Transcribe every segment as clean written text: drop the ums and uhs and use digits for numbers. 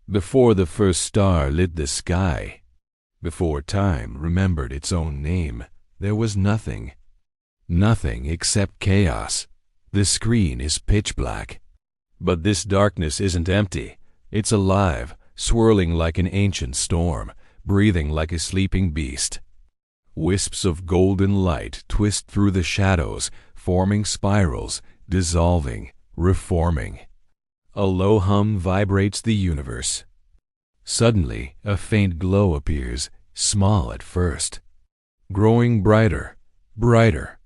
Before the first star lit the sky, before time remembered its own name, there was nothing. Nothing except chaos. The screen is pitch black. But this darkness isn't empty. It's alive, swirling like an ancient storm, breathing like a sleeping beast. Wisps of golden light twist through the shadows, forming spirals, dissolving, reforming. A low hum vibrates the universe. Suddenly, a faint glow appears, small at first, growing brighter, brighter,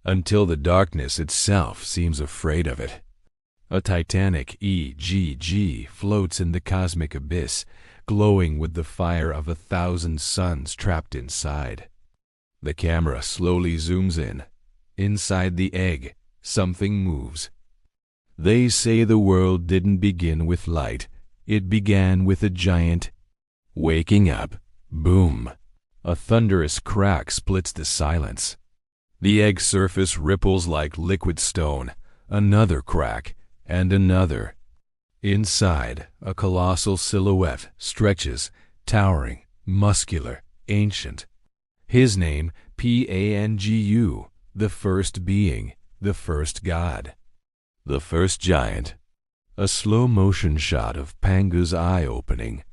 until the darkness itself seems afraid of it. A titanic EGG floats in the cosmic abyss, glowing with the fire of 1,000 suns trapped inside. The camera slowly zooms in. Inside the egg, something moves. They say the world didn't begin with light. It began with a giant waking up. Boom! A thunderous crack splits the silence. The egg surface ripples like liquid stone. Another crack, and another. Inside, a colossal silhouette stretches, towering, muscular, ancient. His name, Pangu, the first being, the first god, the first giant. A slow-motion shot of Pangu's eye opening,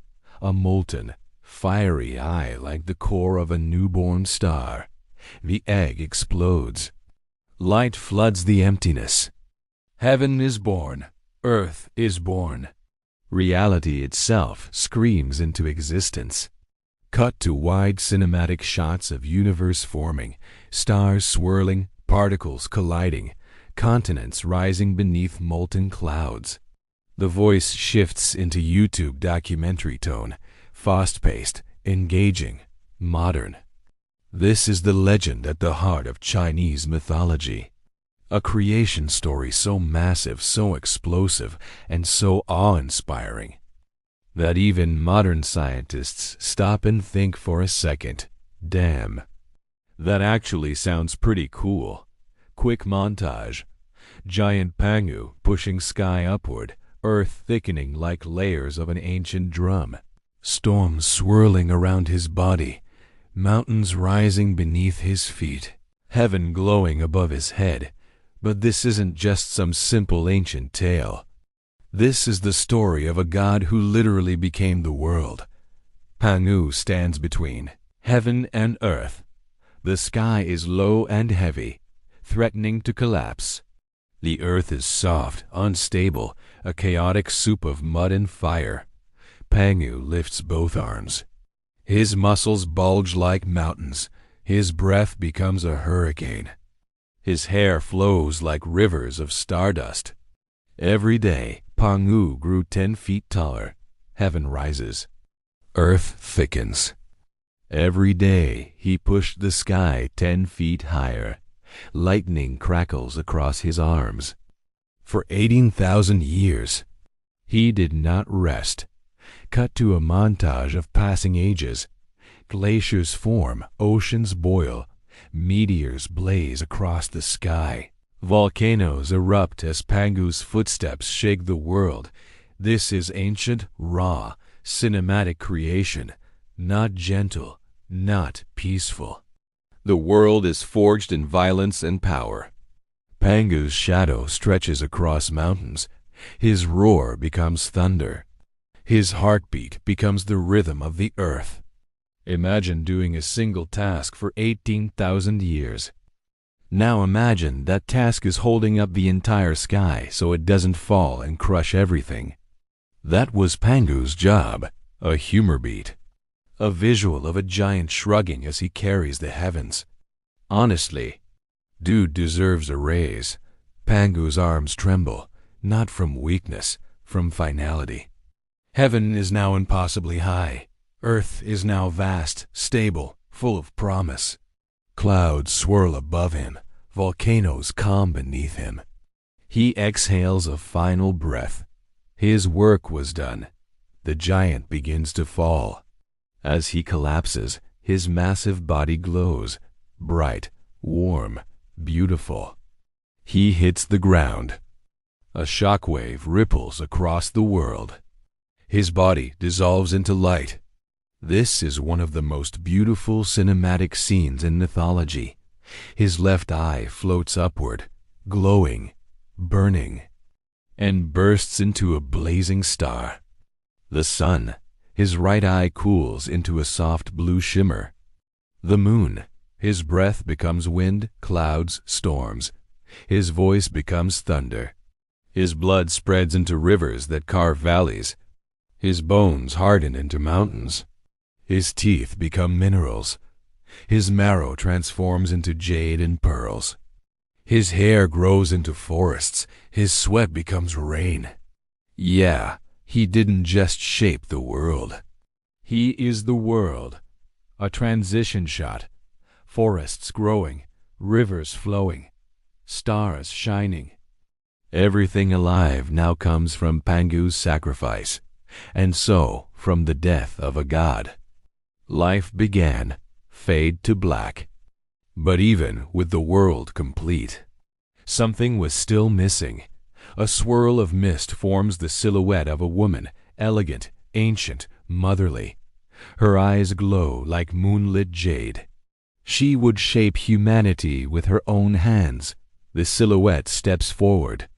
a molten, fiery eye like the core of a newborn star. The egg explodes. Light floods the emptiness. Heaven is born. Earth is born. Reality itself screams into existence. Cut to wide cinematic shots of universe forming, stars swirling, particles colliding, continents rising beneath molten clouds. The voice shifts into YouTube documentary tone, fast-paced, engaging, modern. This is the legend at the heart of Chinese mythology. A creation story so massive, so explosive, and so awe-inspiring that even modern scientists stop and think for a second. Damn. That actually sounds pretty cool. Quick montage. Giant Pangu pushing sky upward, earth thickening like layers of an ancient drum. Storms swirling around his body, mountains rising beneath his feet, heaven glowing above his head. But this isn't just some simple ancient tale. This is the story of a god who literally became the world. Pangu stands between heaven and earth. The sky is low and heavy, threatening to collapse. The earth is soft, unstable, a chaotic soup of mud and fire. Pangu lifts both arms. His muscles bulge like mountains. His breath becomes a hurricane. His hair flows like rivers of stardust. Every day, Pangu grew 10 feet taller. Heaven rises. Earth thickens. Every day, he pushed the sky 10 feet higher. Lightning crackles across his arms. For 18,000 years, he did not rest. Cut to a montage of passing ages. Glaciers form, oceans boil, meteors blaze across the sky. Volcanoes erupt as Pangu's footsteps shake the world. This is ancient, raw, cinematic creation, not gentle, not peaceful. The world is forged in violence and power. Pangu's shadow stretches across mountains. His roar becomes thunder. His heartbeat becomes the rhythm of the earth. Imagine doing a single task for 18,000 years. Now imagine that task is holding up the entire sky so it doesn't fall and crush everything. That was Pangu's job, a humor beat. A visual of a giant shrugging as he carries the heavens. Honestly, dude deserves a raise. Pangu's arms tremble, not from weakness, from finality. Heaven is now impossibly high. Earth is now vast, stable, full of promise. Clouds swirl above him, volcanoes calm beneath him. He exhales a final breath. His work was done. The giant begins to fall. As he collapses, his massive body glows, bright, warm, beautiful. He hits the ground. A shockwave ripples across the world. His body dissolves into light. This is one of the most beautiful cinematic scenes in mythology. His left eye floats upward, glowing, burning, and bursts into a blazing star. The sun, his right eye cools into a soft blue shimmer. The moon, his breath becomes wind, clouds, storms. His voice becomes thunder. His blood spreads into rivers that carve valleys. His bones harden into mountains. His teeth become minerals. His marrow transforms into jade and pearls. His hair grows into forests. His sweat becomes rain. Yeah, he didn't just shape the world. He is the world. A transition shot. Forests growing, rivers flowing, stars shining. Everything alive now comes from Pangu's sacrifice, and so from the death of a god. Life began, fade to black. But even with the world complete, something was still missing. A swirl of mist forms the silhouette of a woman, elegant, ancient, motherly. Her eyes glow like moonlit jade. She would shape humanity with her own hands. The silhouette steps forward.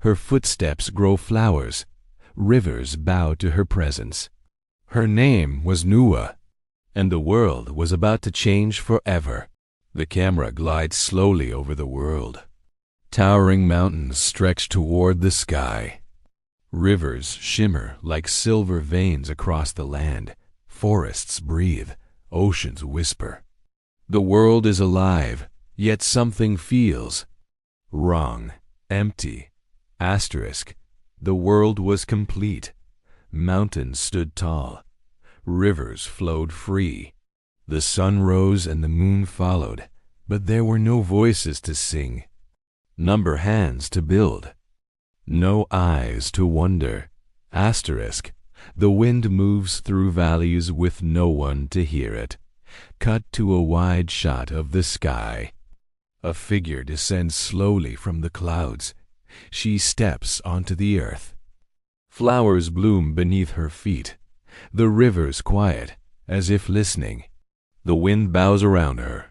Her footsteps grow flowers. Rivers bow to her presence. Her name was Nuwa, and the world was about to change forever. The camera glides slowly over the world. Towering mountains stretch toward the sky. Rivers shimmer like silver veins across the land. Forests breathe. Oceans whisper. The world is alive, yet something feels wrong, empty. Asterisk. The world was complete. Mountains stood tall. Rivers flowed free. The sun rose and the moon followed, but there were no voices to sing, number hands to build, no eyes to wonder. Asterisk. The wind moves through valleys with no one to hear it. Cut to a wide shot of the sky. A figure descends slowly from the clouds. She steps onto the earth. Flowers bloom beneath her feet. The river's quiet, as if listening. The wind bows around her.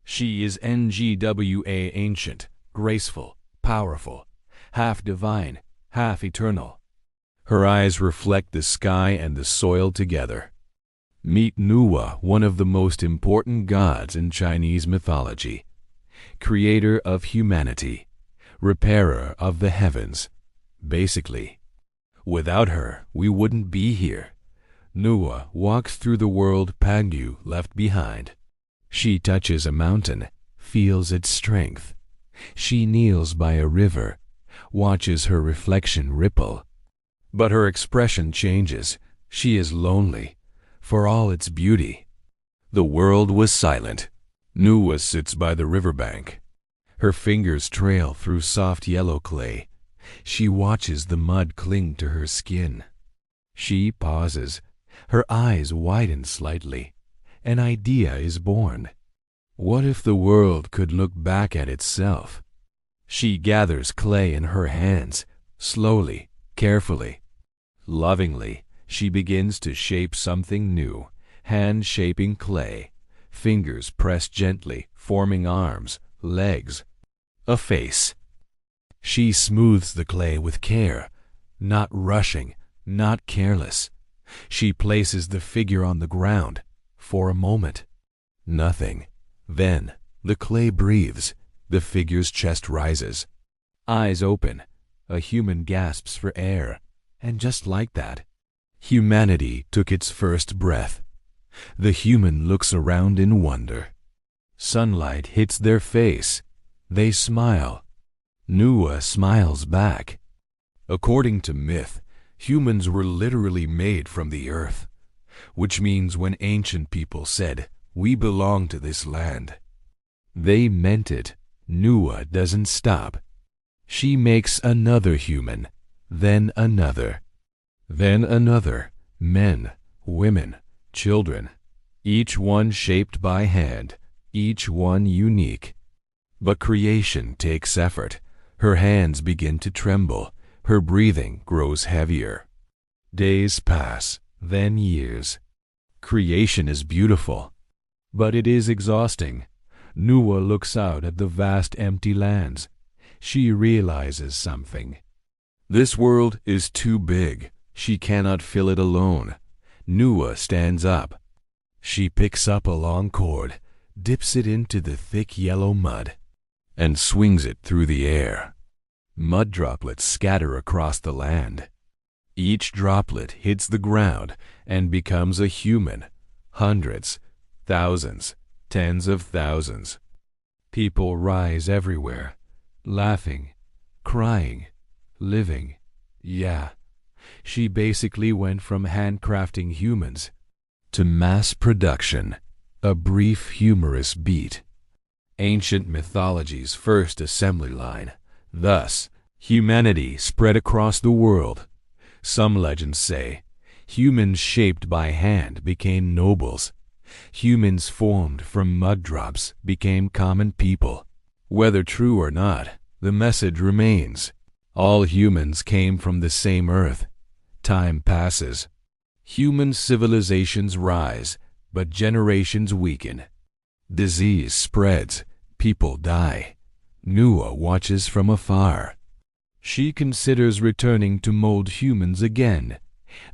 She is Ngwa, ancient, graceful, powerful, half divine, half eternal. Her eyes reflect the sky and the soil together. Meet Nuwa, one of the most important gods in Chinese mythology. Creator of humanity, repairer of the heavens. Basically, without her, we wouldn't be here. Nuwa walks through the world Pangu left behind. She touches a mountain, feels its strength. She kneels by a river, watches her reflection ripple. But her expression changes. She is lonely, for all its beauty. The world was silent. Nuwa sits by the riverbank. Her fingers trail through soft yellow clay. She watches the mud cling to her skin. She pauses. Her eyes widen slightly. An idea is born. What if the world could look back at itself? She gathers clay in her hands, slowly, carefully. Lovingly, she begins to shape something new, hand shaping clay. Fingers press gently, forming arms, legs, a face. She smooths the clay with care, not rushing, not careless. She places the figure on the ground. For a moment, nothing. Then the clay breathes. The figure's chest rises. Eyes open. A human gasps for air. And just like that, humanity took its first breath. The human looks around in wonder. Sunlight hits their face. They smile. Nuwa smiles back. According to myth, humans were literally made from the earth, which means when ancient people said, "We belong to this land," they meant it. Nuwa doesn't stop. She makes another human, then another, men, women, children, each one shaped by hand, each one unique. But creation takes effort. Her hands begin to tremble. Her breathing grows heavier. Days pass, then years. Creation is beautiful, but it is exhausting. Nuwa looks out at the vast empty lands. She realizes something. This world is too big. She cannot fill it alone. Nuwa stands up. She picks up a long cord, dips it into the thick yellow mud, and swings it through the air. Mud droplets scatter across the land. Each droplet hits the ground and becomes a human. Hundreds, thousands, tens of thousands. People rise everywhere, laughing, crying, living. Yeah, she basically went from handcrafting humans to mass production, a brief humorous beat. Ancient mythologies' first assembly line. Thus, humanity spread across the world. Some legends say, humans shaped by hand became nobles. Humans formed from mud drops became common people. Whether true or not, the message remains. All humans came from the same earth. Time passes. Human civilizations rise, but generations weaken. Disease spreads. People die. Nuwa watches from afar. She considers returning to mold humans again.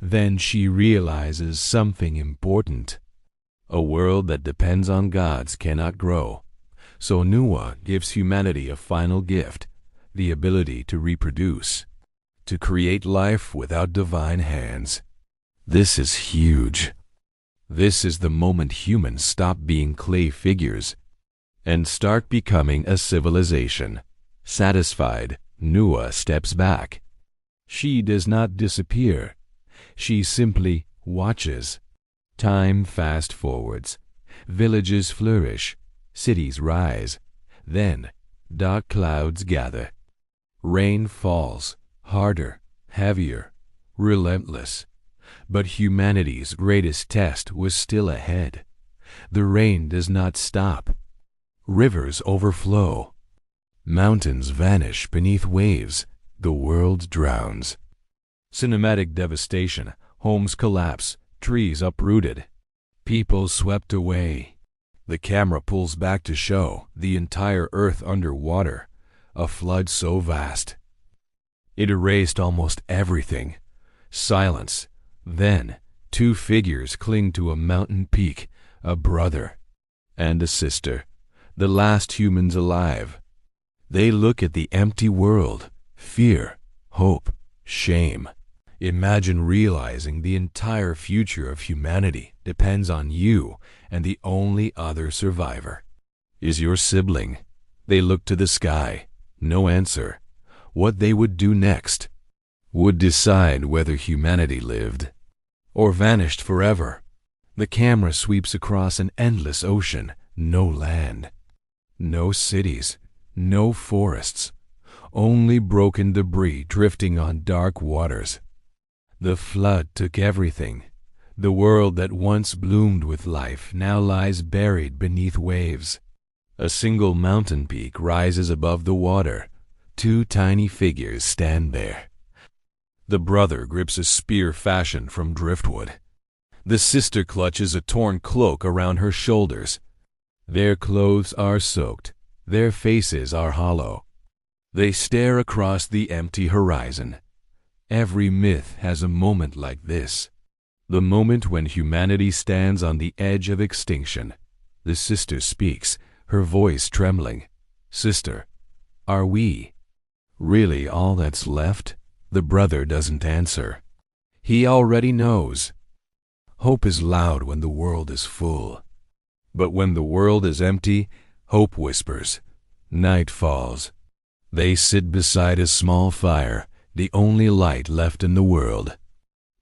Then she realizes something important. A world that depends on gods cannot grow. So Nuwa gives humanity a final gift, the ability to reproduce, to create life without divine hands. This is huge. This is the moment humans stop being clay figures and start becoming a civilization. Satisfied, Nuwa steps back. She does not disappear. She simply watches. Time fast forwards. Villages flourish. Cities rise. Then, dark clouds gather. Rain falls, harder, heavier, relentless. But humanity's greatest test was still ahead. The rain does not stop. Rivers overflow. Mountains vanish beneath waves. The world drowns. Cinematic devastation. Homes collapse. Trees uprooted. People swept away. The camera pulls back to show the entire earth underwater. A flood so vast. It erased almost everything. Silence. Then, two figures cling to a mountain peak, a brother and a sister, the last humans alive. They look at the empty world, fear, hope, shame. Imagine realizing the entire future of humanity depends on you and the only other survivor is your sibling. They look to the sky, no answer. What they would do next would decide whether humanity lived or vanished forever. The camera sweeps across an endless ocean, no land, no cities, no forests, only broken debris drifting on dark waters. The flood took everything. The world that once bloomed with life now lies buried beneath waves. A single mountain peak rises above the water. Two tiny figures stand there. The brother grips a spear fashioned from driftwood. The sister clutches a torn cloak around her shoulders. Their clothes are soaked. Their faces are hollow. They stare across the empty horizon. Every myth has a moment like this. The moment when humanity stands on the edge of extinction. The sister speaks, her voice trembling. Sister, are we really all that's left? The brother doesn't answer. He already knows. Hope is loud when the world is full. But when the world is empty, hope whispers. Night falls. They sit beside a small fire, the only light left in the world.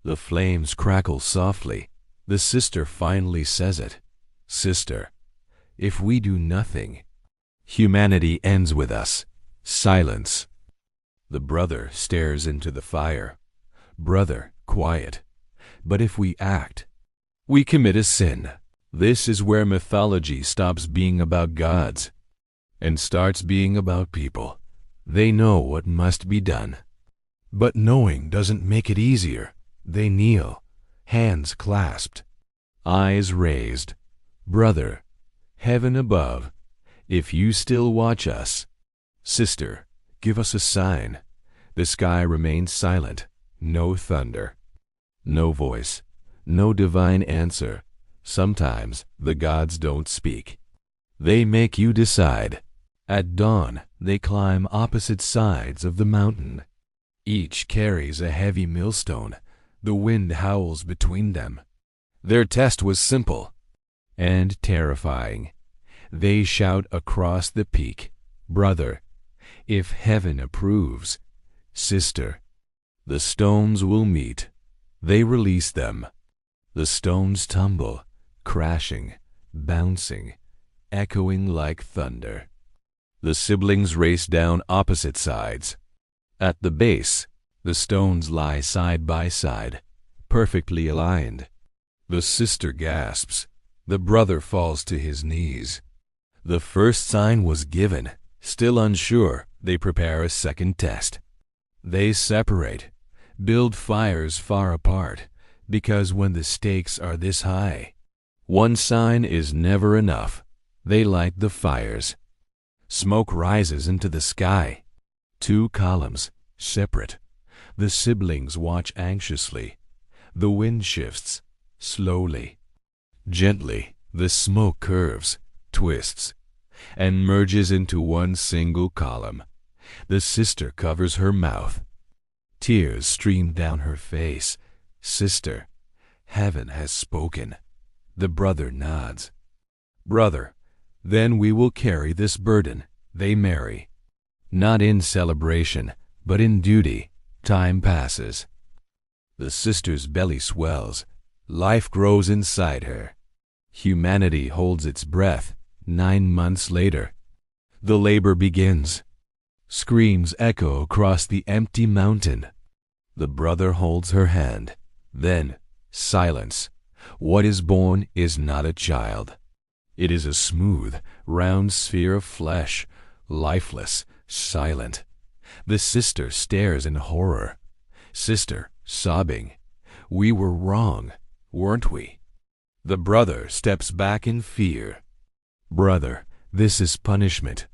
The flames crackle softly. The sister finally says it. Sister, if we do nothing, humanity ends with us. Silence. The brother stares into the fire. Brother, quiet. But if we act, we commit a sin. This is where mythology stops being about gods and starts being about people. They know what must be done. But knowing doesn't make it easier. They kneel, hands clasped, eyes raised. Brother, heaven above, if you still watch us. Sister, give us a sign. The sky remains silent, no thunder, no voice, no divine answer. Sometimes the gods don't speak. They make you decide. At dawn, they climb opposite sides of the mountain. Each carries a heavy millstone. The wind howls between them. Their test was simple and terrifying. They shout across the peak, Brother, if heaven approves. Sister, the stones will meet. They release them. The stones tumble, crashing, bouncing, echoing like thunder. The siblings race down opposite sides. At the base, the stones lie side by side, perfectly aligned. The sister gasps. The brother falls to his knees. The first sign was given. Still unsure, they prepare a second test. They separate, build fires far apart, because when the stakes are this high, one sign is never enough. They light the fires. Smoke rises into the sky. Two columns, separate. The siblings watch anxiously. The wind shifts, slowly. Gently, the smoke curves, twists, and merges into one single column. The sister covers her mouth. Tears stream down her face. Sister, heaven has spoken. The brother nods. Brother, then we will carry this burden. They marry. Not in celebration, but in duty. Time passes. The sister's belly swells. Life grows inside her. Humanity holds its breath. 9 months later, the labor begins. Screams echo across the empty mountain. The brother holds her hand. Then, silence. What is born is not a child. It is a smooth, round sphere of flesh, lifeless, silent. The sister stares in horror. Sister, sobbing. We were wrong, weren't we? The brother steps back in fear. Brother, this is punishment.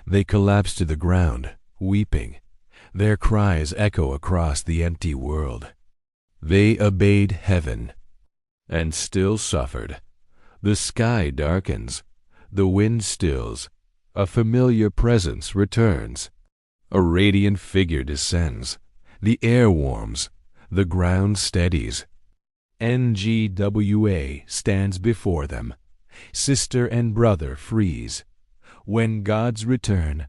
They collapse to the ground, weeping. Their cries echo across the empty world. They obeyed heaven, and still suffered. The sky darkens. The wind stills. A familiar presence returns. A radiant figure descends. The air warms. The ground steadies. NGWA stands before them. Sister and brother freeze. When gods return,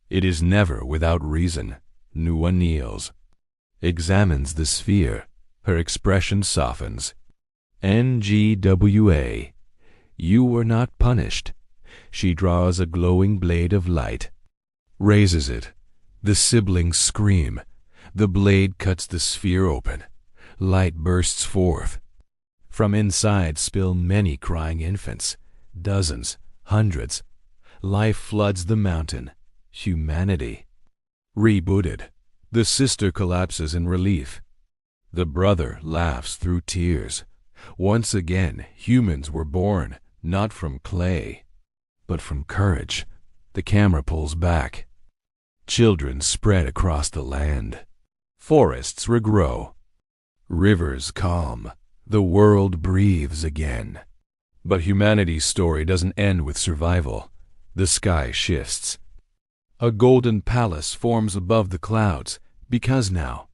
it is never without reason. Nuwa kneels, examines the sphere. Her expression softens. NGWA, you were not punished. She draws a glowing blade of light, raises it. The siblings scream. The blade cuts the sphere open. Light bursts forth. From inside spill many crying infants, dozens, hundreds. Life floods the mountain. Humanity. Rebooted. The sister collapses in relief. The brother laughs through tears. Once again, humans were born, not from clay, but from courage. The camera pulls back. Children spread across the land. Forests regrow. Rivers calm. The world breathes again. But humanity's story doesn't end with survival. The sky shifts. A golden palace forms above the clouds, because now,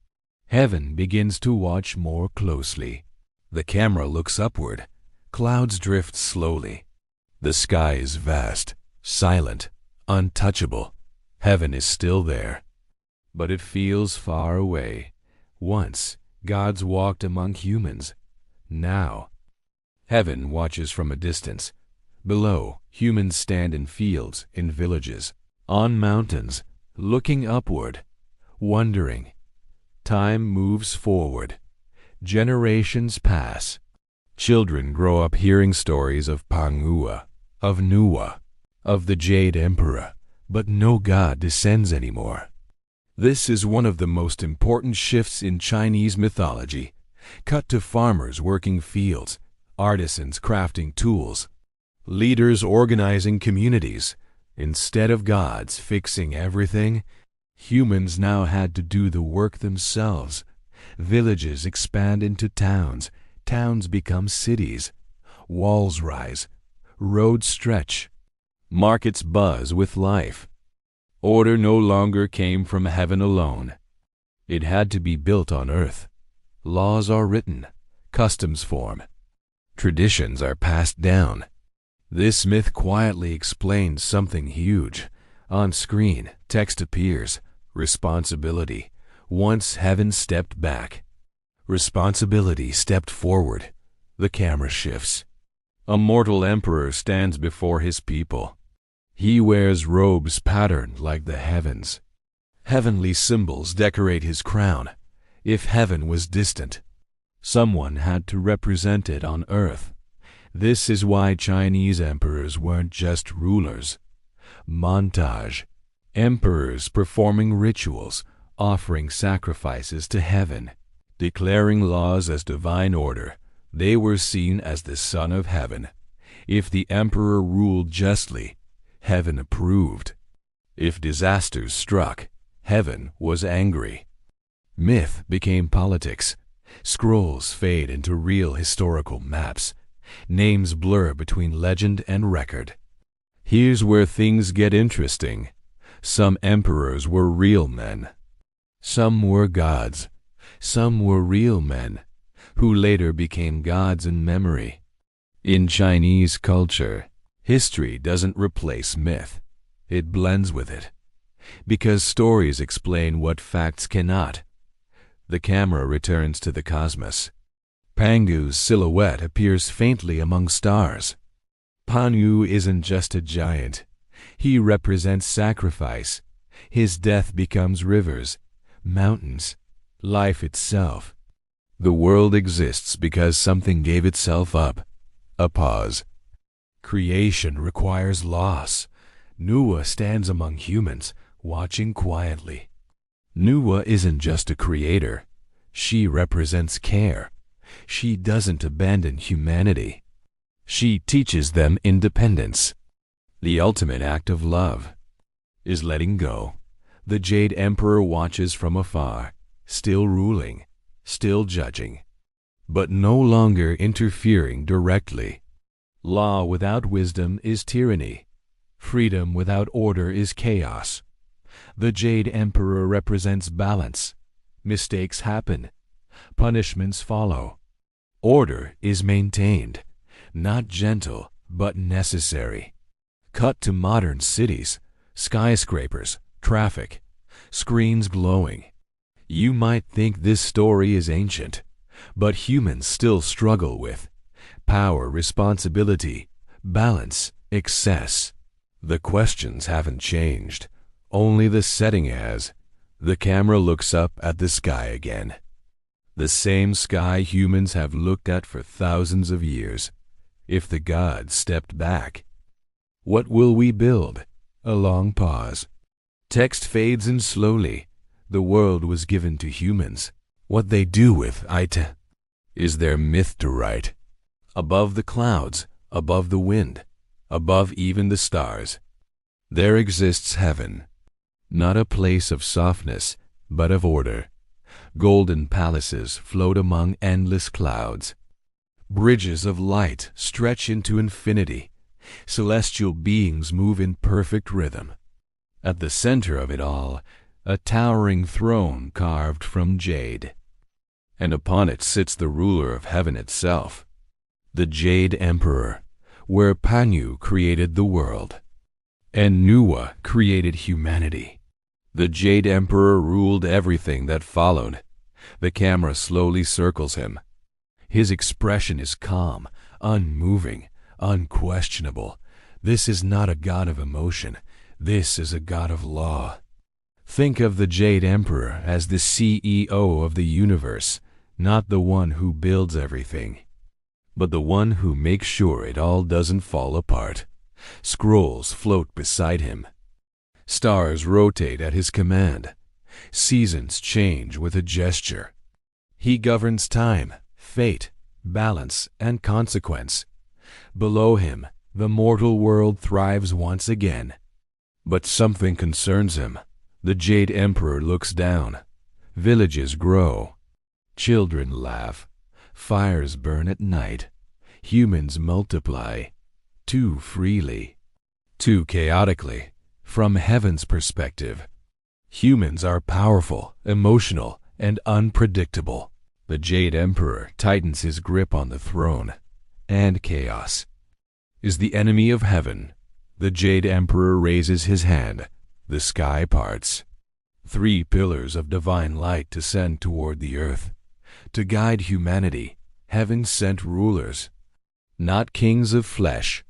heaven begins to watch more closely. The camera looks upward. Clouds drift slowly. The sky is vast, silent, untouchable. Heaven is still there, but it feels far away. Once, gods walked among humans. Now, heaven watches from a distance. Below, humans stand in fields, in villages, on mountains, looking upward, wondering. Time moves forward. Generations pass. Children grow up hearing stories of Pangu, of Nuwa, of the Jade Emperor, but no god descends anymore. This is one of the most important shifts in Chinese mythology. Cut to farmers working fields, artisans crafting tools, leaders organizing communities. Instead of gods fixing everything, humans now had to do the work themselves. Villages expand into towns, towns become cities, walls rise, roads stretch, markets buzz with life. Order no longer came from heaven alone. It had to be built on earth. Laws are written, customs form, traditions are passed down. This myth quietly explains something huge. On screen, text appears, responsibility. Once heaven stepped back, responsibility stepped forward. The camera shifts. A mortal emperor stands before his people. He wears robes patterned like the heavens. Heavenly symbols decorate his crown. If heaven was distant, someone had to represent it on earth. This is why Chinese emperors weren't just rulers. Montage. Emperors performing rituals, offering sacrifices to heaven, declaring laws as divine order. They were seen as the son of heaven. If the emperor ruled justly, heaven approved. If disasters struck, heaven was angry. Myth became politics. Scrolls fade into real historical maps. Names blur between legend and record. Here's where things get interesting. Some emperors were real men. Some were gods. Some were real men, who later became gods in memory. In Chinese culture, history doesn't replace myth. It blends with it. Because stories explain what facts cannot. The camera returns to the cosmos. Pangu's silhouette appears faintly among stars. Pangu isn't just a giant. He represents sacrifice. His death becomes rivers, mountains, life itself. The world exists because something gave itself up. A pause. Creation requires loss. Nuwa stands among humans, watching quietly. Nuwa isn't just a creator. She represents care. She doesn't abandon humanity. She teaches them independence. The ultimate act of love is letting go. The Jade Emperor watches from afar, still ruling, still judging, but no longer interfering directly. Law without wisdom is tyranny. Freedom without order is chaos. The Jade Emperor represents balance. Mistakes happen. Punishments follow. Order is maintained, not gentle, but necessary. Cut to modern cities, skyscrapers, traffic, screens glowing. You might think this story is ancient, but humans still struggle with power, responsibility, balance, excess. The questions haven't changed, only the setting has. The camera looks up at the sky again. The same sky humans have looked at for thousands of years. If the gods stepped back, what will we build? A long pause. Text fades in slowly. The world was given to humans. What they do with it is their myth to write. Above the clouds, above the wind, above even the stars, there exists heaven. Not a place of softness, but of order. Golden palaces float among endless clouds. Bridges of light stretch into infinity. Celestial beings move in perfect rhythm. At the center of it all, a towering throne carved from jade. And upon it sits the ruler of heaven itself, the Jade Emperor, where Pangu created the world, and Nuwa created humanity. The Jade Emperor ruled everything that followed. The camera slowly circles him. His expression is calm, unmoving, unquestionable. This is not a god of emotion. This is a god of law. Think of the Jade Emperor as the CEO of the universe, not the one who builds everything, but the one who makes sure it all doesn't fall apart. Scrolls float beside him. Stars rotate at his command. Seasons change with a gesture. He governs time, fate, balance, and consequence. Below him, the mortal world thrives once again. But something concerns him. The Jade Emperor looks down. Villages grow. Children laugh. Fires burn at night. Humans multiply. Too freely. Too chaotically. From heaven's perspective. Humans are powerful, emotional, and unpredictable. The Jade Emperor tightens his grip on the throne. And chaos is the enemy of heaven. The Jade Emperor raises his hand. The sky parts. 3 pillars of divine light descend toward the earth. To guide humanity, heaven sent rulers. Not kings of flesh,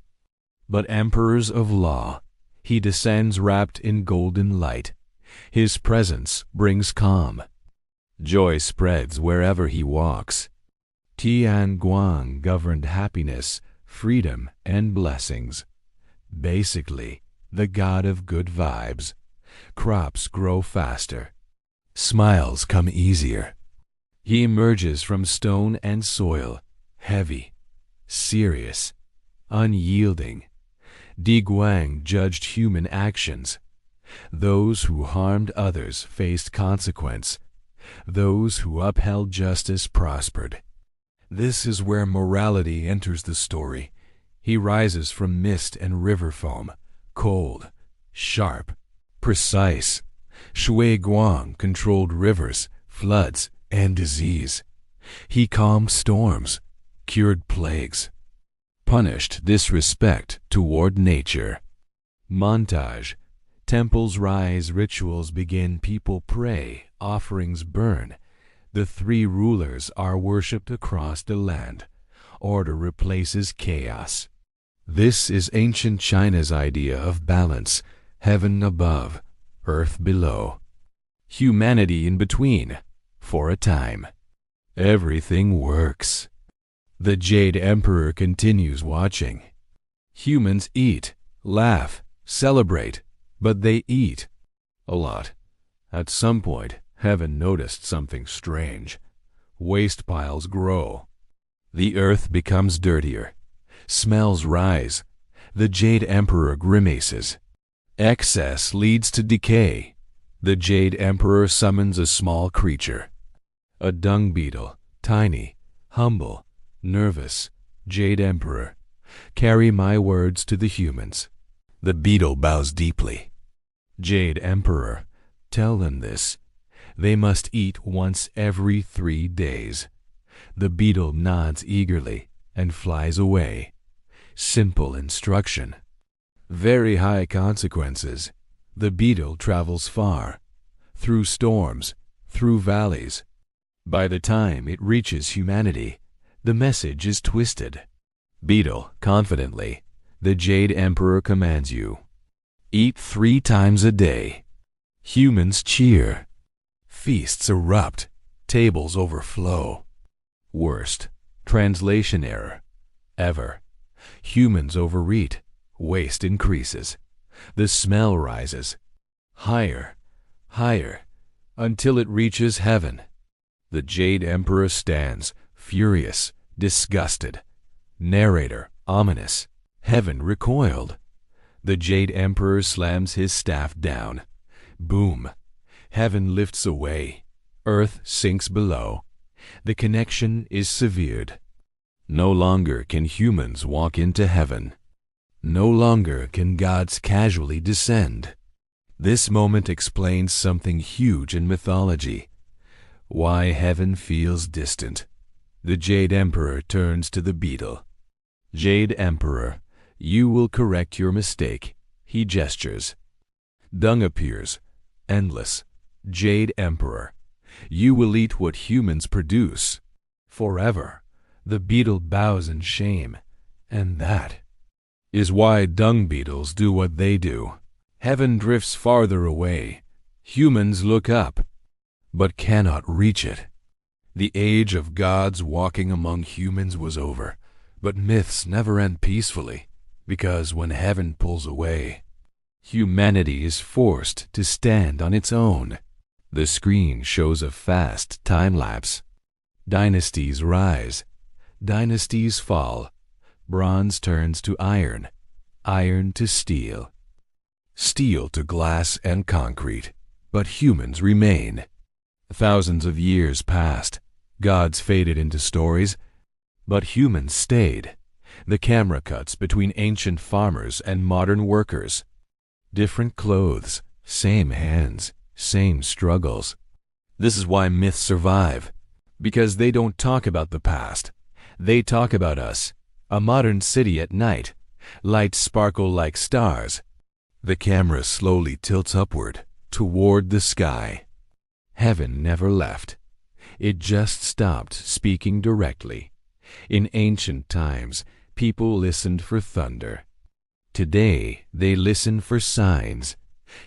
but emperors of law. He descends wrapped in golden light. His presence brings calm. Joy spreads wherever he walks. Tian Guang governed happiness, freedom, and blessings. Basically, the god of good vibes. Crops grow faster. Smiles come easier. He emerges from stone and soil, heavy, serious, unyielding. Di Guang judged human actions. Those who harmed others faced consequence. Those who upheld justice prospered. This is where morality enters the story. He rises from mist and river foam, cold, sharp, precise. Shui Guang controlled rivers, floods, and disease. He calmed storms, cured plagues, punished disrespect toward nature. Montage. Temples rise, rituals begin, people pray, offerings burn. The 3 rulers are worshipped across the land. Order replaces chaos. This is ancient China's idea of balance, heaven above, earth below. Humanity in between, for a time. Everything works. The Jade Emperor continues watching. Humans eat, laugh, celebrate, but they eat a lot. At some point, heaven noticed something strange. Waste piles grow. The earth becomes dirtier. Smells rise. The Jade Emperor grimaces. Excess leads to decay. The Jade Emperor summons a small creature. A dung beetle, tiny, humble, nervous. Jade Emperor, carry my words to the humans. The beetle bows deeply. Jade Emperor, tell them this. They must eat once every 3 days. The beetle nods eagerly and flies away. Simple instruction. Very high consequences. The beetle travels far, through storms, through valleys. By the time it reaches humanity, the message is twisted. Beetle, confidently, the Jade Emperor commands you. Eat 3 times a day. Humans cheer. Feasts erupt. Tables overflow. Worst, translation error, ever. Humans overeat. Waste increases. The smell rises. Higher, higher, until it reaches heaven. The Jade Emperor stands, furious, disgusted. Narrator, ominous. Heaven recoiled. The Jade Emperor slams his staff down. Boom. Heaven lifts away. Earth sinks below. The connection is severed. No longer can humans walk into heaven. No longer can gods casually descend. This moment explains something huge in mythology. Why heaven feels distant. The Jade Emperor turns to the beetle. Jade Emperor, you will correct your mistake. He gestures. Dung appears, endless. Jade Emperor, you will eat what humans produce. Forever. The beetle bows in shame. And that is why dung beetles do what they do. Heaven drifts farther away. Humans look up, but cannot reach it. The age of gods walking among humans was over, but myths never end peacefully, because when heaven pulls away, humanity is forced to stand on its own. The screen shows a fast time lapse. Dynasties rise, dynasties fall, bronze turns to iron, iron to steel, steel to glass and concrete, but humans remain. Thousands of years passed, gods faded into stories, but humans stayed. The camera cuts between ancient farmers and modern workers. Different clothes, same hands, same struggles. This is why myths survive, because they don't talk about the past. They talk about us. A modern city at night. Lights sparkle like stars. The camera slowly tilts upward, toward the sky. Heaven never left. It just stopped speaking directly. In ancient times, people listened for thunder. Today, they listen for signs.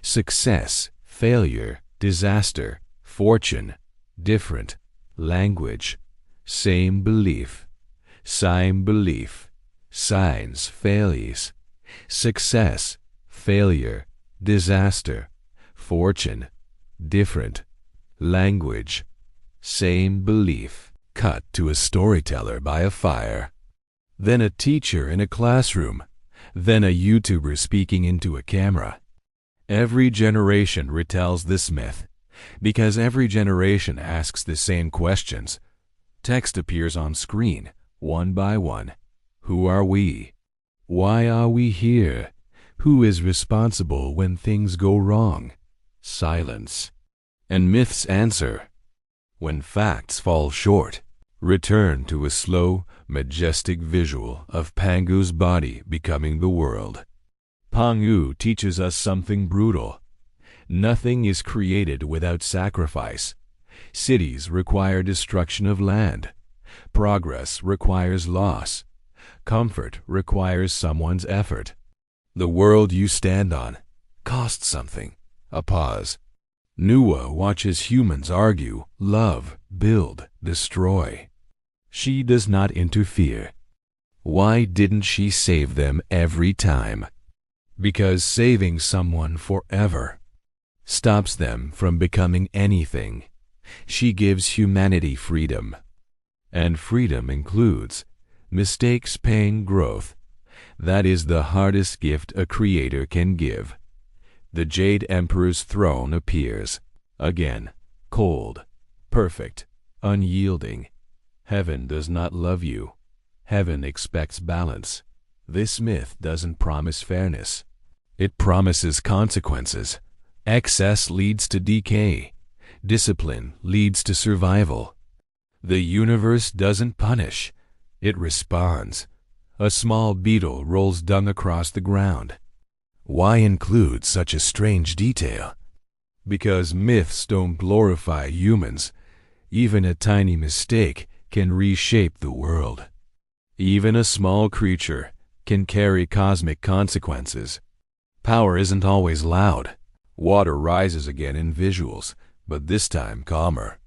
Success, failure, disaster, fortune, different, language, same belief, same belief, signs, failures, success, failure, disaster, fortune, different, language, same belief. Cut to a storyteller by a fire, then a teacher in a classroom, then a YouTuber speaking into a camera. Every generation retells this myth, because every generation asks the same questions. Text appears on screen, one by one. Who are we? Why are we here? Who is responsible when things go wrong? Silence. And myths answer. When facts fall short, return to a slow, majestic visual of Pangu's body becoming the world. Pangu teaches us something brutal. Nothing is created without sacrifice. Cities require destruction of land. Progress requires loss. Comfort requires someone's effort. The world you stand on costs something. A pause. Nuwa watches humans argue, love, build, destroy. She does not interfere. Why didn't she save them every time? Because saving someone forever stops them from becoming anything. She gives humanity freedom. And freedom includes mistakes paying growth. That is the hardest gift a creator can give. The Jade Emperor's throne appears. Again, cold, perfect, unyielding. Heaven does not love you. Heaven expects balance. This myth doesn't promise fairness. It promises consequences. Excess leads to decay. Discipline leads to survival. The universe doesn't punish. It responds. A small beetle rolls dung across the ground. Why include such a strange detail? Because myths don't glorify humans. Even a tiny mistake can reshape the world. Even a small creature can carry cosmic consequences. Power isn't always loud. Water rises again in visuals, but this time calmer.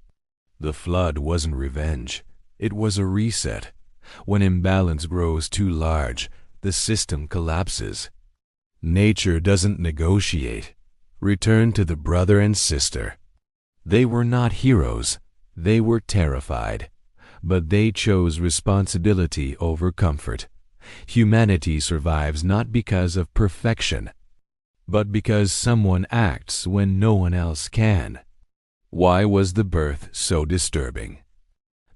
The flood wasn't revenge. It was a reset. When imbalance grows too large, the system collapses. Nature doesn't negotiate. Return to the brother and sister. They were not heroes. They were terrified. But they chose responsibility over comfort. Humanity survives not because of perfection, but because someone acts when no one else can. Why was the birth so disturbing?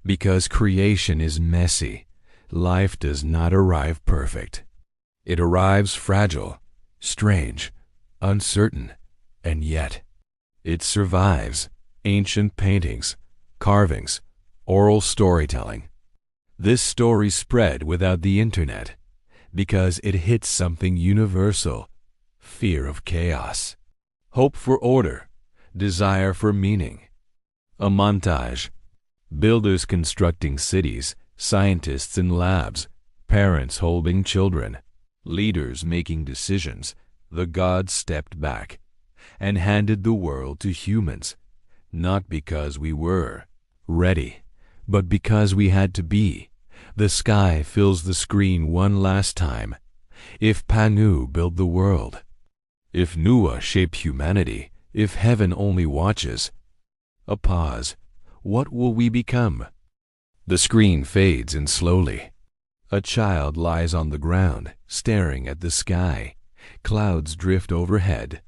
Because creation is messy. Life does not arrive perfect. It arrives fragile, strange, uncertain, and yet it survives. Ancient paintings, carvings, oral storytelling. This story spread without the internet because it hits something universal: fear of chaos, hope for order, desire for meaning. A montage. Builders constructing cities, scientists in labs, parents holding children, leaders making decisions. The gods stepped back and handed the world to humans, not because we were ready, but because we had to be. The sky fills the screen one last time. If Pangu built the world, if Nuwa shaped humanity, if heaven only watches. A pause. What will we become? The screen fades in slowly. A child lies on the ground, staring at the sky. Clouds drift overhead.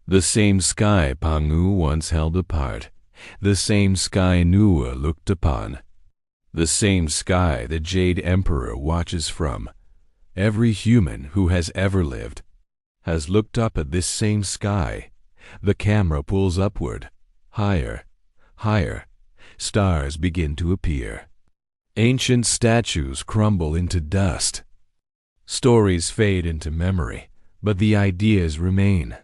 The same sky Pangu once held apart. The same sky Nuwa looked upon. The same sky the Jade Emperor watches from. Every human who has ever lived has looked up at this same sky. The camera pulls upward. Higher, higher. Stars begin to appear. Ancient statues crumble into dust. Stories fade into memory, but the ideas remain.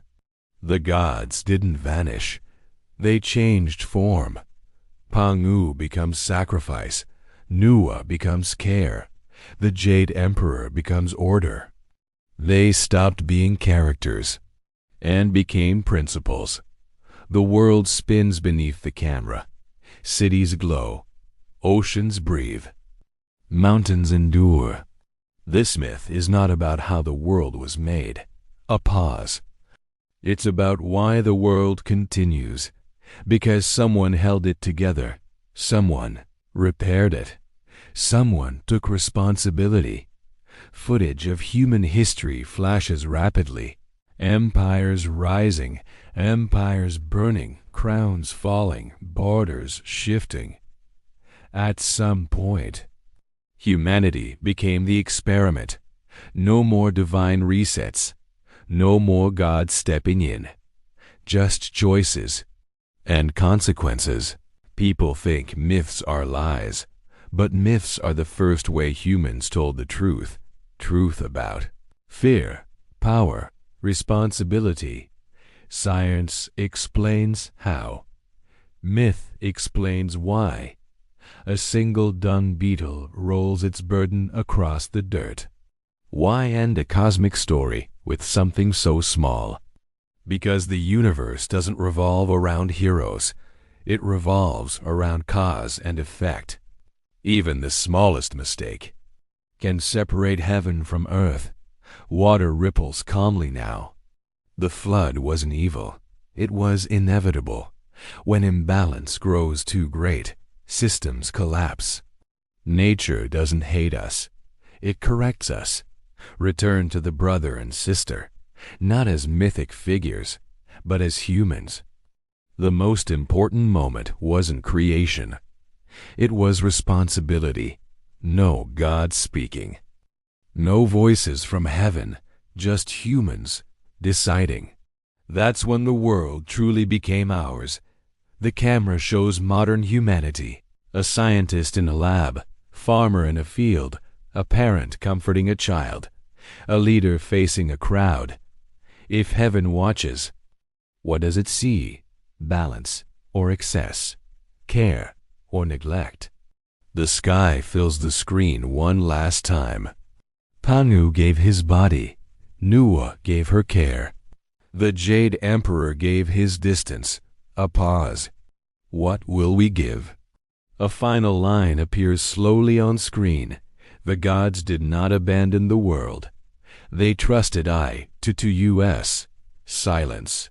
The gods didn't vanish. They changed form. Pangu becomes sacrifice. Nuwa becomes care. The Jade Emperor becomes order. They stopped being characters and became principles. The world spins beneath the camera. Cities glow. Oceans breathe. Mountains endure. This myth is not about how the world was made. A pause. It's about why the world continues. Because someone held it together. Someone repaired it. Someone took responsibility. Footage of human history flashes rapidly. Empires rising, empires burning, crowns falling, borders shifting. At some point, humanity became the experiment. No more divine resets. No more God stepping in. Just choices and consequences. People think myths are lies, but myths are the first way humans told the truth. Truth about fear, power, responsibility. Science explains how. Myth explains why. A single dung beetle rolls its burden across the dirt. Why end a cosmic story with something so small? Because the universe doesn't revolve around heroes. It revolves around cause and effect. Even the smallest mistake can separate heaven from earth. Water ripples calmly now. The flood wasn't evil. It was inevitable. When imbalance grows too great, systems collapse. Nature doesn't hate us. It corrects us. Return to the brother and sister, not as mythic figures, but as humans. The most important moment wasn't creation. It was responsibility. No God speaking. No voices from heaven, just humans deciding. That's when the world truly became ours. The camera shows modern humanity. A scientist in a lab, farmer in a field, a parent comforting a child, a leader facing a crowd. If heaven watches, what does it see? Balance or excess? Care or neglect? The sky fills the screen one last time. Pangu gave his body. Nuwa gave her care. The Jade Emperor gave his distance. A pause. What will we give? A final line appears slowly on screen. The gods did not abandon the world. They trusted I to us. Silence.